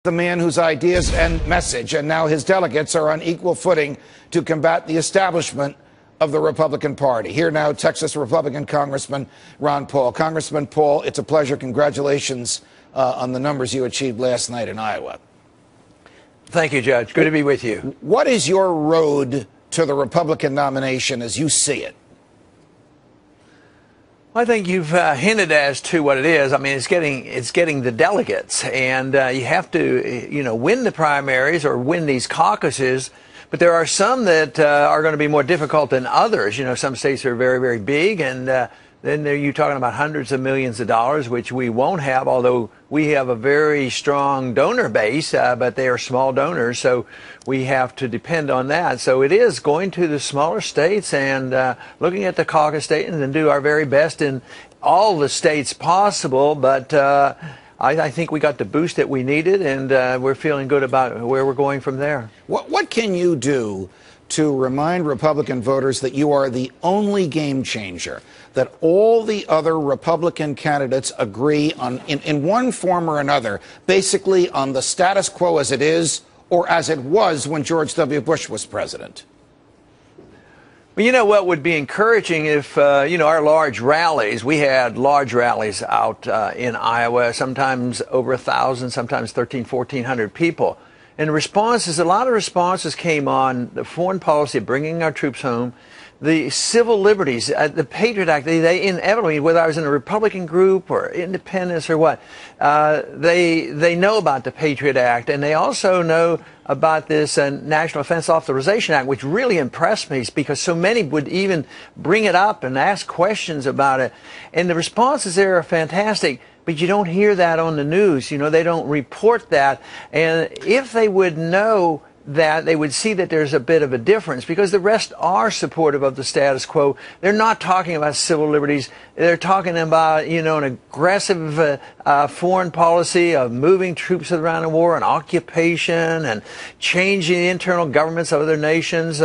The man whose ideas and message and now his delegates are on equal footing to combat the establishment of the Republican Party. Here now, Texas Republican Congressman Ron Paul. Congressman Paul, it's a pleasure. Congratulations on the numbers you achieved last night in Iowa. Thank you, Judge. Good to be with you. What is your road to the Republican nomination as you see it? I think you've hinted as to what it is. I mean, it's getting the delegates, and you have to, win the primaries or win these caucuses. But there are some that are going to be more difficult than others. Some states are very, very big, and then you're talking about hundreds of millions of dollars, which we won't have, although we have a very strong donor base, but they are small donors, so we have to depend on that. So it is going to the smaller states and looking at the caucus states and do our very best in all the states possible, but I think we got the boost that we needed, and we're feeling good about where we're going from there. What can you do to remind Republican voters that you are the only game changer, that all the other Republican candidates agree on, in one form or another, basically on the status quo as it is or as it was when George W. Bush was president? Well, you know what would be encouraging if, our large rallies, we had large rallies out in Iowa, sometimes over 1,000, sometimes 1,400 people. And responses, a lot of responses came on the foreign policy, bringing our troops home, the civil liberties, the Patriot Act. They inevitably, whether I was in a Republican group or independents or what, they know about the Patriot Act, and they also know about this National Defense Authorization Act, which really impressed me because so many would even bring it up and ask questions about it. And the responses there are fantastic. But you don't hear that on the news. They don't report that. And if they would know that, they would see that there's a bit of a difference because the rest are supportive of the status quo. They're not talking about civil liberties. They're talking about, an aggressive foreign policy of moving troops around the war and occupation and changing the internal governments of other nations.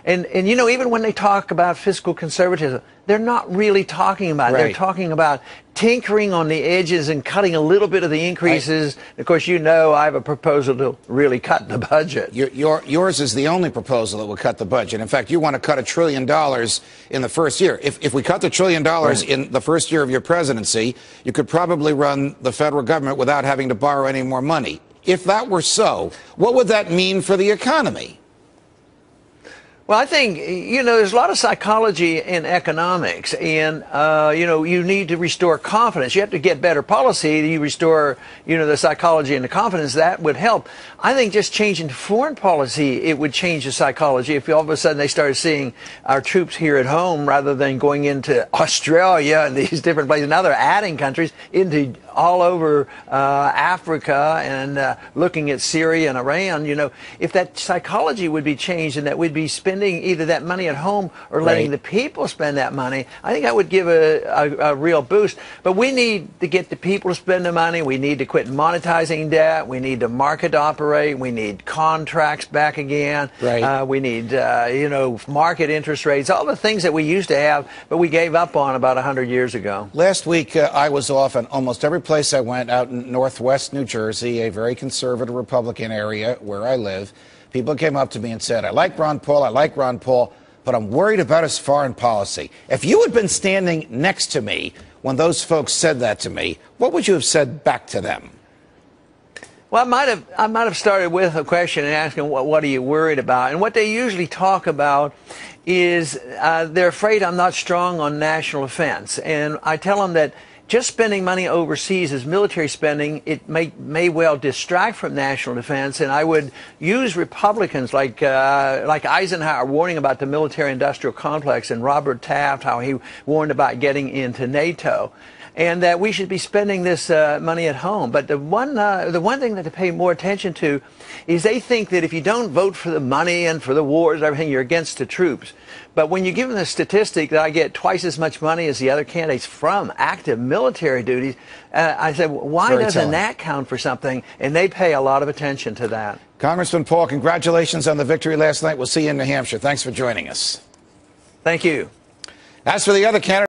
Even when they talk about fiscal conservatism, they're not really talking about it. Right. They're talking about tinkering on the edges and cutting a little bit of the increases. Of course, I have a proposal to really cut the budget. Yours is the only proposal that will cut the budget. In fact, you want to cut $1 trillion in the first year. If we cut the $1 trillion in the first year of your presidency, you could probably run the federal government without having to borrow any more money. If that were so, what would that mean for the economy? Well, I think, there's a lot of psychology in economics, and, you need to restore confidence. You have to get better policy. You restore, the psychology and the confidence. That would help. I think just changing foreign policy, it would change the psychology. If all of a sudden they started seeing our troops here at home rather than going into Australia and these different places. Now they're adding countries into all over Africa and looking at Syria and Iran. If that psychology would be changed and that we'd be spending either that money at home or letting the people spend that money, I think that would give a real boost. But we need to get the people to spend the money. We need to quit monetizing debt. We need to market operate. We need contracts back again. Right. We need, market interest rates, all the things that we used to have, but we gave up on about 100 years ago. Last week, I was off, and almost every place I went out in northwest New Jersey, a very conservative Republican area where I live, people came up to me and said, I like Ron Paul, but I'm worried about his foreign policy. If you had been standing next to me when those folks said that to me, what would you have said back to them? Well, I might have started with a question and asking, what are you worried about? And what they usually talk about is they're afraid I'm not strong on national defense. And I tell them that just spending money overseas as military spending, it may well distract from national defense. And I would use Republicans like Eisenhower warning about the military-industrial complex, and Robert Taft, how he warned about getting into NATO, and that we should be spending this money at home. But the one thing that they pay more attention to is they think that if you don't vote for the money and for the wars and everything, you're against the troops. But when you give them the statistic that I get twice as much money as the other candidates from active military duties, I said, why doesn't that count for something? And they pay a lot of attention to that. Congressman Paul, congratulations on the victory last night. We'll see you in New Hampshire. Thanks for joining us. Thank you. As for the other candidates,